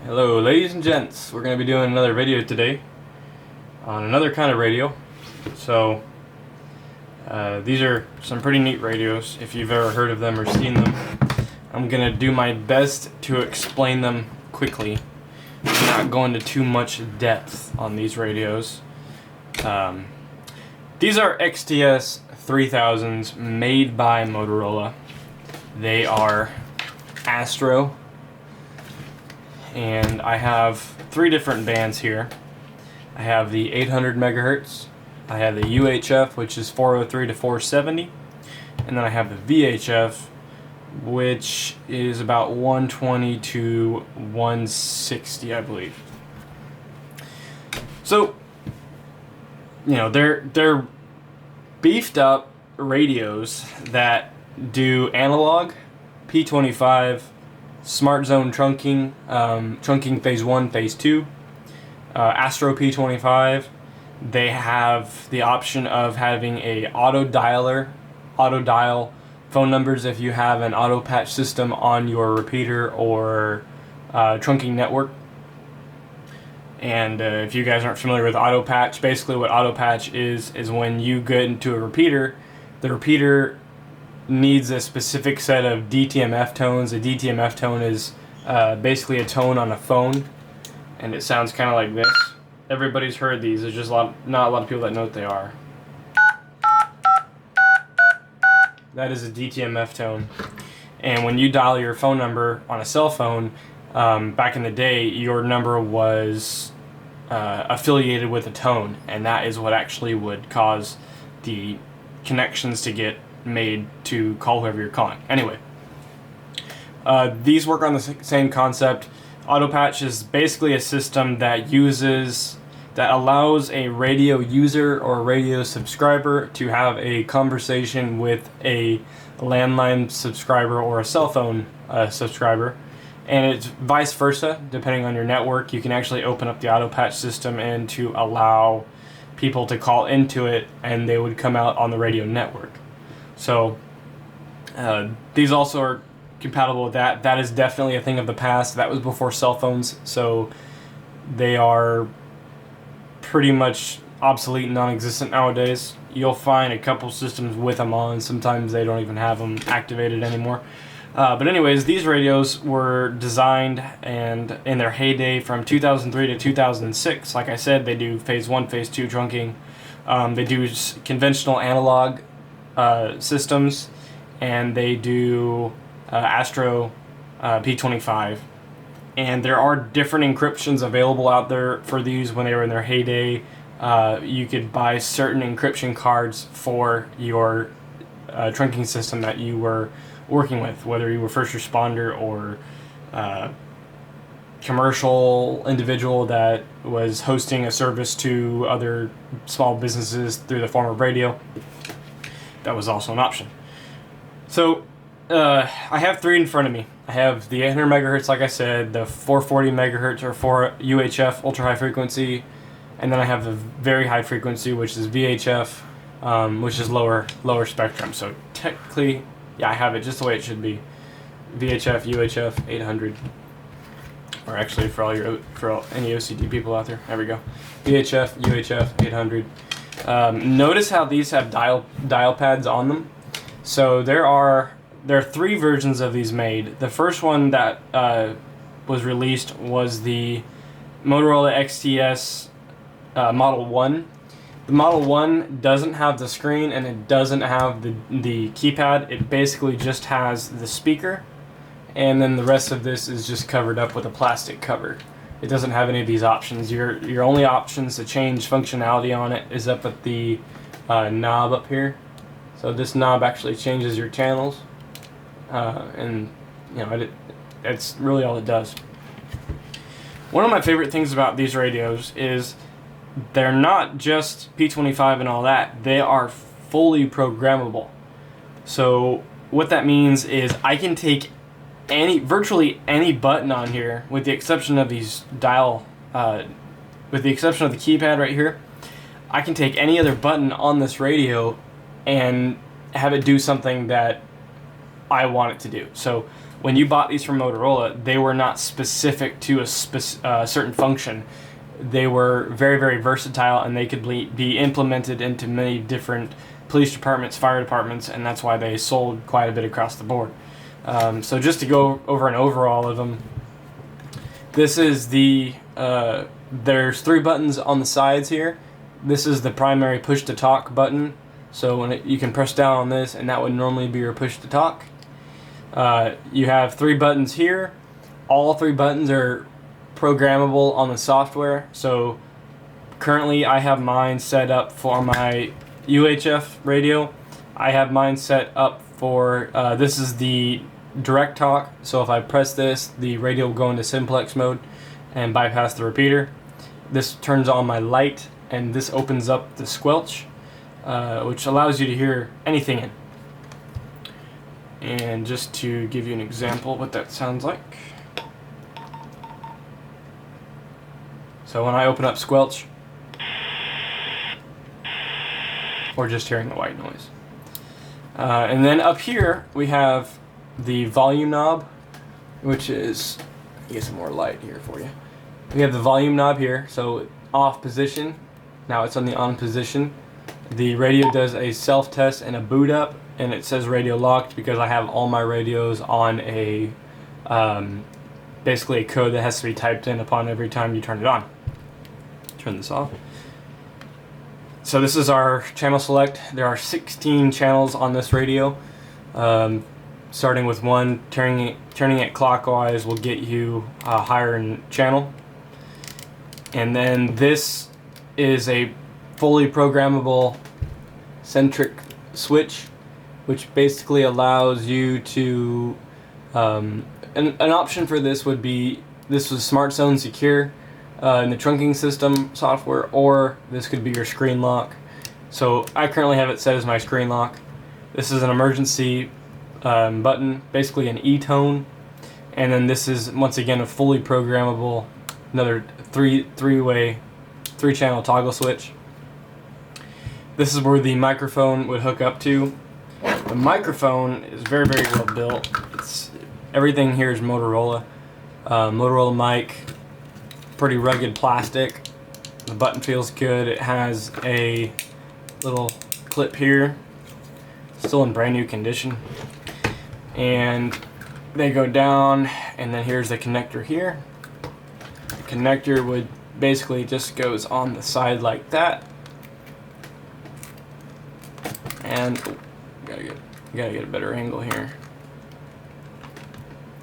Hello ladies and gents, we're going to be doing another video today on another kind of radio. So these are some pretty neat radios if you've ever heard of them or seen them. I'm going to do my best to explain them quickly, not go into too much depth on these radios. These are XTS 3000s made by Motorola. They are Astro. And I have three different bands here. I have the 800 megahertz, I have the UHF, which is 403 to 470, and then I have the VHF, which is about 120 to 160, I believe. So, you know, they're beefed up radios that do analog, P25, Smart Zone trunking, trunking phase 1, phase 2, Astro P25. They have the option of having a auto dial phone numbers if you have an auto patch system on your repeater or trunking network. And if you guys aren't familiar with auto patch, basically what auto patch is when you get into a repeater, the repeater needs a specific set of DTMF tones. A DTMF tone is basically a tone on a phone, and it sounds kind of like this. Everybody's heard these. There's just not a lot of people that know what they are. That is a DTMF tone. And when you dial your phone number on a cell phone, back in the day, your number was affiliated with a tone, and that is what actually would cause the connections to get made to call whoever you're calling. Anyway, these work on the same concept. Auto patch is basically a system that allows a radio user or a radio subscriber to have a conversation with a landline subscriber or a cell phone subscriber, and it's vice versa. Depending on your network, you can actually open up the auto patch system and to allow people to call into it, and they would come out on the radio network. So these also are compatible with that. That is definitely a thing of the past. That was before cell phones, so they are pretty much obsolete and non-existent nowadays. You'll find a couple systems with them on. Sometimes they don't even have them activated anymore. But anyways, these radios were designed and in their heyday from 2003 to 2006. Like I said, they do phase 1, phase 2 trunking. They do conventional analog systems, and they do Astro P25, and there are different encryptions available out there for these. When they were in their heyday, you could buy certain encryption cards for your trunking system that you were working with, whether you were first responder or commercial individual that was hosting a service to other small businesses through the form of radio. That was also an option. So I have three in front of me. I have the 800 megahertz, like I said, the 440 megahertz or 4 UHF, ultra high frequency, and then I have the very high frequency, which is VHF, which is lower spectrum. So technically, yeah, I have it just the way it should be. VHF, UHF, 800. Or actually, for any OCD people out there, there we go. VHF, UHF, 800. Notice how these have dial pads on them. So there are three versions of these made. The first one that was released was the Motorola XTS Model 1. The Model 1 doesn't have the screen, and it doesn't have the keypad. It basically just has the speaker, and then the rest of this is just covered up with a plastic cover. It doesn't have any of these options. Your only options to change functionality on it is up at the knob up here. So this knob actually changes your channels, and you know that's really all it does. One of my favorite things about these radios is they're not just P25 and all that. They are fully programmable. So what that means is I can take virtually any button on here, with the exception of these with the exception of the keypad right here. I can take any other button on this radio and have it do something that I want it to do. So when you bought these from Motorola, they were not specific to a certain function. They were very, very versatile, and they could be implemented into many different police departments, fire departments, and that's why they sold quite a bit across the board. So just to go over an overall of them, this is the, there's 3 buttons on the sides here. This is the primary push to talk button. So when you can press down on this, and that would normally be your push to talk. You have 3 buttons here. All 3 buttons are programmable on the software. So currently I have mine set up for my UHF radio. I have mine set up for, this is the direct talk. So if I press this, the radio will go into simplex mode and bypass the repeater. This turns on my light, and this opens up the squelch, which allows you to hear anything in. And just to give you an example of what that sounds like. So when I open up squelch, or just hearing the white noise. And then up here we have the volume knob, which is, get some more light here for you. We have the volume knob here, so off position. Now it's on the on position. The radio does a self-test and a boot up, and it says radio locked because I have all my radios on a basically a code that has to be typed in upon every time you turn it on. Turn this off. So this is our channel select. There are 16 channels on this radio. Starting with 1, turning it clockwise will get you higher in channel. And then this is a fully programmable centric switch, which basically allows you to, an option for this would be, this was Smart Zone Secure in the trunking system software, or this could be your screen lock. So I currently have it set as my screen lock. This is an emergency button, basically an E-tone, and then this is once again a fully programmable, another three-channel toggle switch. This is where the microphone would hook up to. The microphone is very, very well built. Everything here is Motorola. Motorola mic, pretty rugged plastic. The button feels good. It has a little clip here, still in brand new condition. And they go down, and then here's the connector here. The connector would basically just goes on the side like that. And gotta get a better angle here.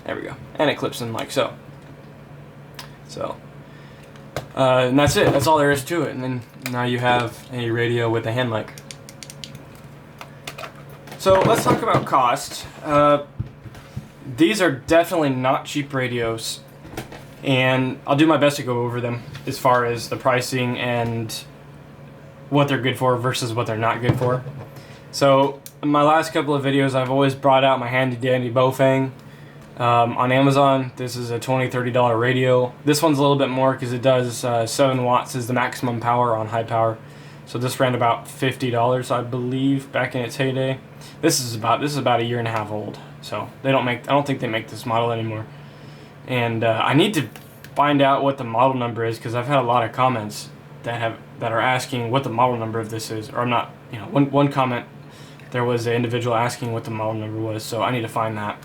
There we go. And it clips in like so. And that's it. That's all there is to it. And then now you have a radio with a hand mic. So let's talk about cost. These are definitely not cheap radios, and I'll do my best to go over them as far as the pricing and what they're good for versus what they're not good for. So in my last couple of videos, I've always brought out my handy dandy Baofeng. On Amazon, this is a $20–$30 radio. This one's a little bit more because it does 7 watts is the maximum power on high power. So this ran about $50, I believe, back in its heyday. This is about a year and a half old. So I don't think they make this model anymore. And I need to find out what the model number is, because I've had a lot of comments that are asking what the model number of this is, or not. You know, one comment, there was an individual asking what the model number was, so I need to find that.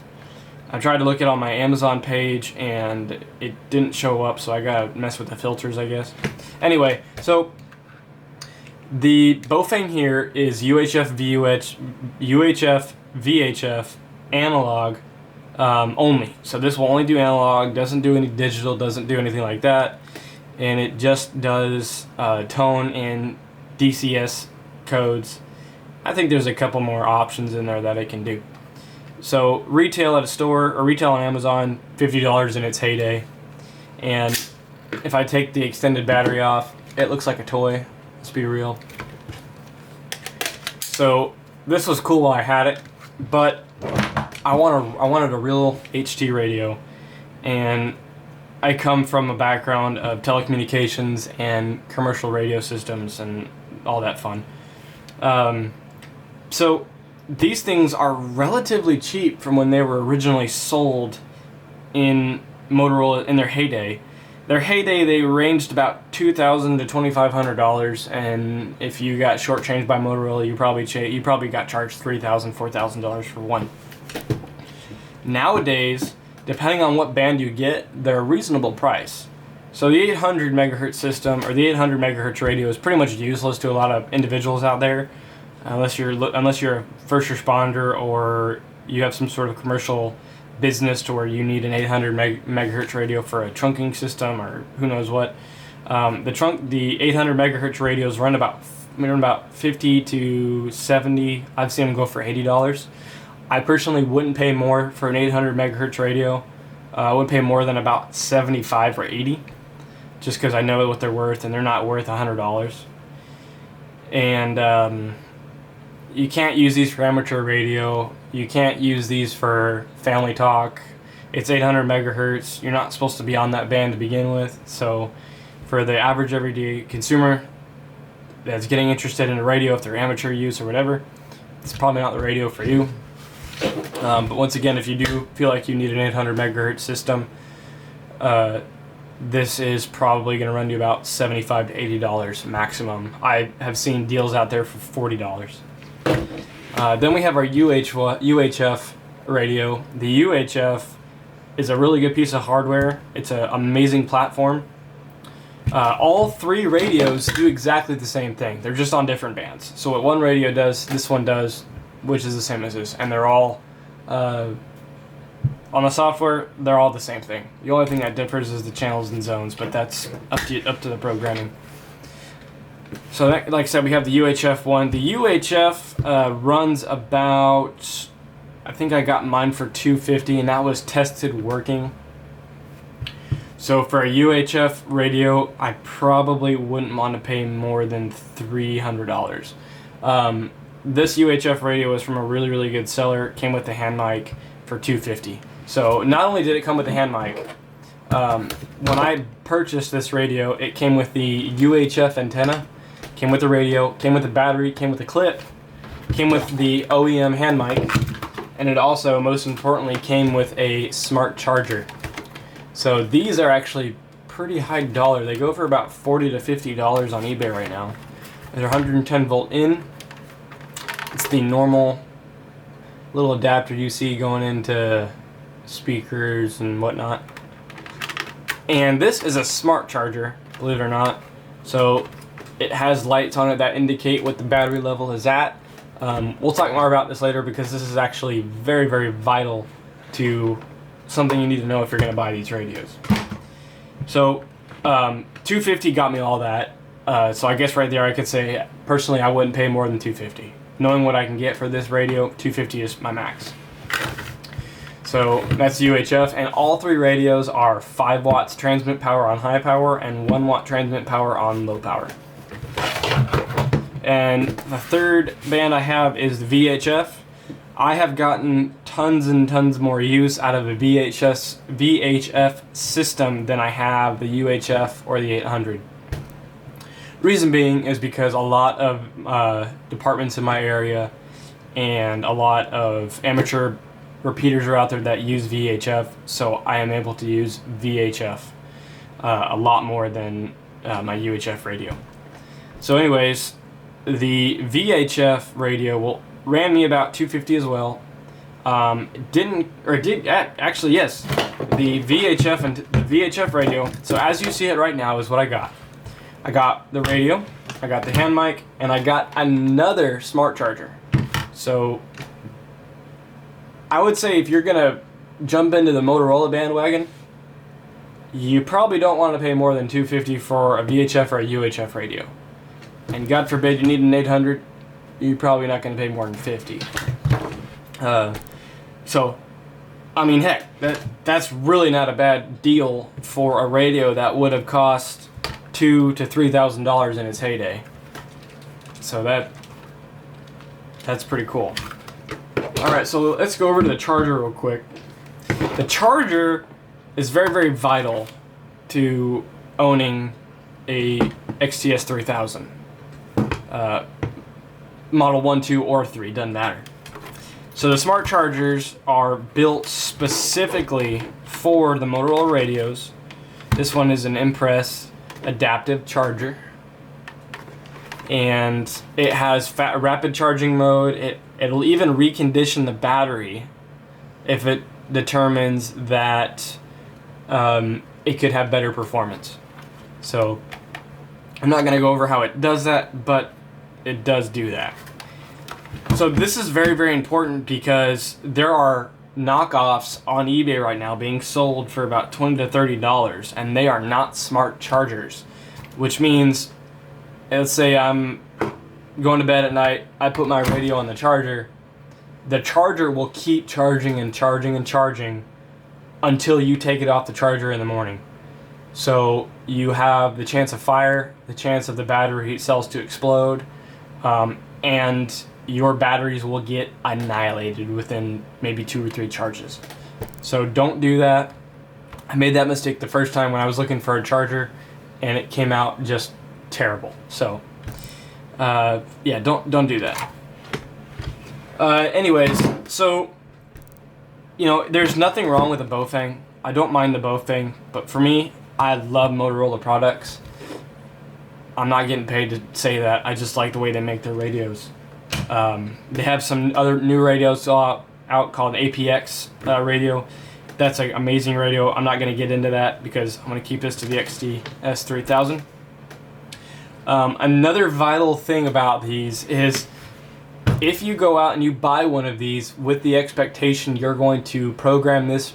I tried to look it on my Amazon page and it didn't show up, so I gotta mess with the filters, I guess. Anyway, so the Baofeng here is UHF VHF analog only. So this will only do analog, doesn't do any digital, doesn't do anything like that, and it just does tone and DCS codes. I think there's a couple more options in there that it can do. So retail at a store, or retail on Amazon, $50 in its heyday. And if I take the extended battery off, it looks like a toy. Let's be real. So this was cool while I had it, but I wanted a real HT radio, and I come from a background of telecommunications and commercial radio systems and all that fun. So these things are relatively cheap from when they were originally sold in Motorola in their heyday. Their heyday, they ranged about $2,000 to $2,500, and if you got shortchanged by Motorola, you probably got charged $3,000, $4,000 for one. Nowadays, depending on what band you get, they're a reasonable price. So the 800 megahertz system, or the 800 megahertz radio, is pretty much useless to a lot of individuals out there, unless you're a first responder or you have some sort of commercial business to where you need an 800 megahertz radio for a trunking system or who knows what. The 800 megahertz radios run about 50 to 70. I've seen them go for $80. I personally wouldn't pay more for an 800 megahertz radio. I would pay more than about 75 or 80, just because I know what they're worth, and they're not worth $100. And you can't use these for amateur radio. You can't use these for family talk. It's 800 megahertz. You're not supposed to be on that band to begin with. So for the average everyday consumer that's getting interested in a radio, if they're amateur use or whatever, it's probably not the radio for you. But once again, if you do feel like you need an 800 megahertz system, this is probably going to run you about $75 to $80 maximum. I have seen deals out there for $40. Then we have our UHF radio. The UHF is a really good piece of hardware. It's an amazing platform. All three radios do exactly the same thing. They're just on different bands. So what one radio does, this one does, which is the same as this. And they're all, on the software, they're all the same thing. The only thing that differs is the channels and zones, but that's up to the programming. So that, like I said, we have the UHF one. The UHF runs about, I think I got mine for $250, and that was tested working. So for a UHF radio, I probably wouldn't want to pay more than $300. This UHF radio was from a really, really good seller. It came with the hand mic for $250. So not only did it come with the hand mic, when I purchased this radio, it came with the UHF antenna, came with the radio, came with the battery, came with the clip, came with the OEM hand mic, and it also, most importantly, came with a smart charger. So these are actually pretty high dollar. They go for about $40 to $50 on eBay right now. They're 110 volt in. It's the normal little adapter you see going into speakers and whatnot. And this is a smart charger, believe it or not. So it has lights on it that indicate what the battery level is at. We'll talk more about this later because this is actually very, very vital to something you need to know if you're going to buy these radios. So $250 got me all that. So I guess right there I could say, personally, I wouldn't pay more than $250. Knowing what I can get for this radio, $250 is my max. So that's UHF, and all three radios are 5 watts transmit power on high power and 1 watt transmit power on low power. And the third band I have is the VHF. I have gotten tons and tons more use out of a VHF system than I have the UHF or the 800. Reason being is because a lot of departments in my area and a lot of amateur repeaters are out there that use VHF, so I am able to use VHF a lot more than my UHF radio. So anyways, the VHF radio ran me about $250 as well. Actually, yes, the VHF radio. So as you see it right now is what I got. I got the radio, I got the hand mic, and I got another smart charger. So I would say if you're gonna jump into the Motorola bandwagon, you probably don't want to pay more than $250 for a VHF or a UHF radio. And God forbid you need an 800, you're probably not going to pay more than $50. So, I mean, heck, that's really not a bad deal for a radio that would have cost $2,000 to $3,000 in its heyday. So that's pretty cool. All right, so let's go over to the charger real quick. The charger is very, very vital to owning a XTS 3000. Model 1, 2, or 3, doesn't matter. So the smart chargers are built specifically for the Motorola radios. This one is an Impress adaptive charger, and it has rapid charging mode. It'll even recondition the battery if it determines that it could have better performance. So I'm not going to go over how it does that, but it does do that. So this is very, very important because there are knockoffs on eBay right now being sold for about $20 to $30, and they are not smart chargers, which means, let's say I'm going to bed at night, I put my radio on the charger will keep charging and charging and charging until you take it off the charger in the morning. So you have the chance of fire, the chance of the battery cells to explode, and your batteries will get annihilated within maybe 2 or 3 charges. So don't do that. I made that mistake the first time when I was looking for a charger, and it came out just terrible. So yeah, don't do that. Anyways, so there's nothing wrong with the Bofang. I don't mind the Bofang, but for me, I love Motorola products. I'm not getting paid to say that. I just like the way they make their radios. They have some other new radios out called APX radio. That's an amazing radio. I'm not going to get into that because I'm going to keep this to the XTS 3000. Another vital thing about these is if you go out and you buy one of these with the expectation you're going to program this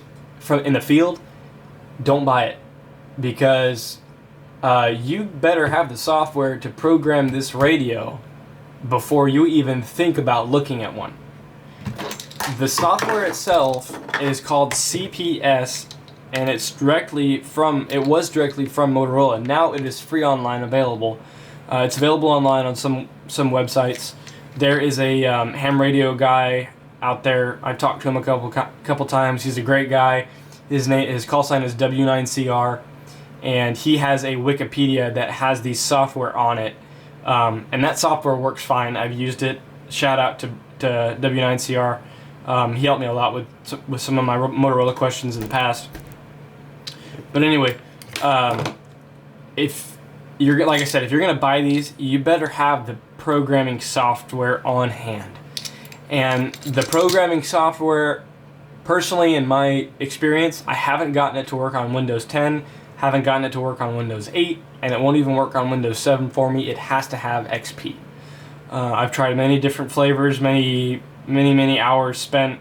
in the field, don't buy it, because you better have the software to program this radio before you even think about looking at one. The software itself is called CPS, and it was directly from Motorola. Now it is free online available. It's available online on some websites. There is a ham radio guy out there. I've talked to him a couple times. He's a great guy. His call sign is W9CR, and he has a Wikipedia that has the software on it. And that software works fine. I've used it. Shout out to W9CR. He helped me a lot with some of my Motorola questions in the past. But anyway, if you're, like I said, if you're going to buy these, you better have the programming software on hand. And the programming software, personally, in my experience, I haven't gotten it to work on Windows 10, haven't gotten it to work on Windows 8, and it won't even work on Windows 7 for me. It has to have XP. I've tried many different flavors, many hours spent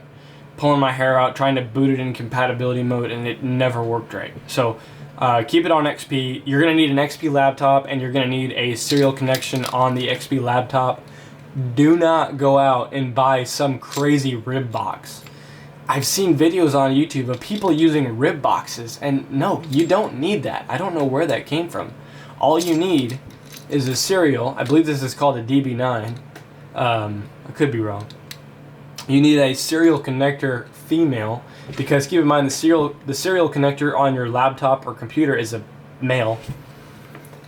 pulling my hair out trying to boot it in compatibility mode, and it never worked right. So keep it on XP. You're going to need an XP laptop, and you're going to need a serial connection on the XP laptop. Do not go out and buy some crazy rib box. I've seen videos on YouTube of people using rib boxes, and no, you don't need that. I don't know where that came from. All you need is a serial. I believe this is called a DB9. I could be wrong. You need a serial connector female, because keep in mind the serial connector on your laptop or computer is a male.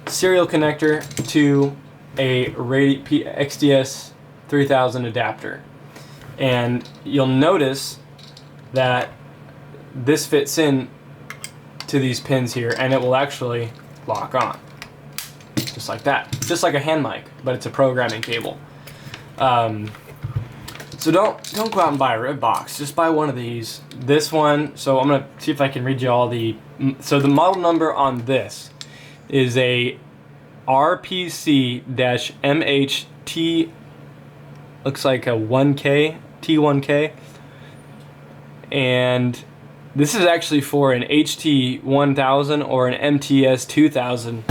Serial connector to a XTS 3000 adapter. And you'll notice that this fits in to these pins here, and it will actually lock on. Just like that. Just like a hand mic, but it's a programming cable. So don't go out and buy a rib box. Just buy one of these. This one, so I'm going to see if I can read you all the... So the model number on this is a RPC-MHT, looks like a 1K, T1K. And this is actually for an HT1000 or an MTS 2000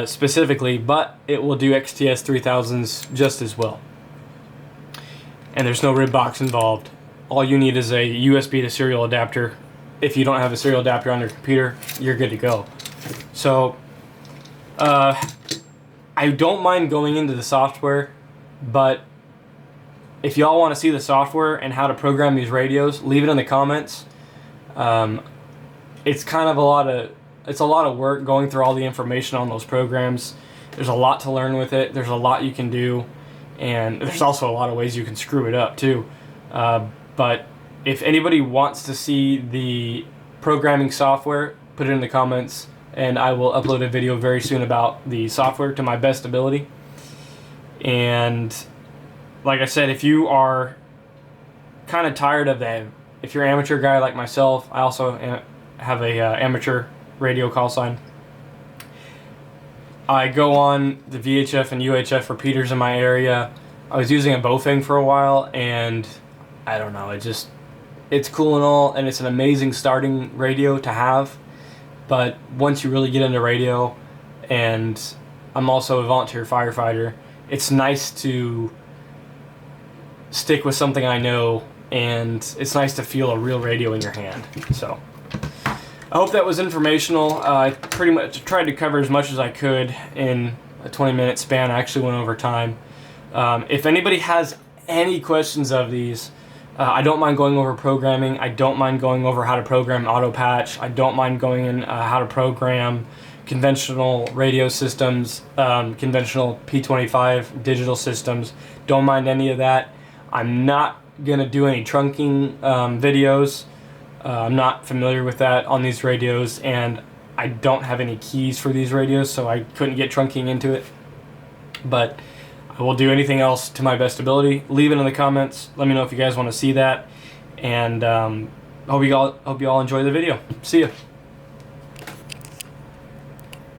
specifically, but it will do XTS 3000s just as well. And there's no rib box involved. All you need is a USB to serial adapter. If you don't have a serial adapter on your computer, you're good to go. So I don't mind going into the software, but if y'all want to see the software and how to program these radios, leave it in the comments. It's kind of a lot of work going through all the information on those programs. There's a lot to learn with it. There's a lot you can do, and there's also a lot of ways you can screw it up too. But if anybody wants to see the programming software, put it in the comments, and I will upload a video very soon about the software to my best ability. And like I said, if you are kind of tired of that, if you're an amateur guy like myself, I also have a amateur radio call sign. I go on the VHF and UHF repeaters in my area. I was using a Bofeng for a while, and I don't know, it's cool and all, and it's an amazing starting radio to have. But once you really get into radio, and I'm also a volunteer firefighter, it's nice to stick with something I know, and it's nice to feel a real radio in your hand. So I hope that was informational. I pretty much tried to cover as much as I could in a 20-minute span. I actually went over time. If anybody has any questions of these, I don't mind going over programming. I don't mind going over how to program auto patch. I don't mind going in how to program conventional radio systems, conventional P25 digital systems. Don't mind any of that. I'm not gonna do any trunking videos. I'm not familiar with that on these radios, and I don't have any keys for these radios, so I couldn't get trunking into it. But I will do anything else to my best ability. Leave it in the comments. Let me know if you guys want to see that, and hope you all enjoy the video. See ya.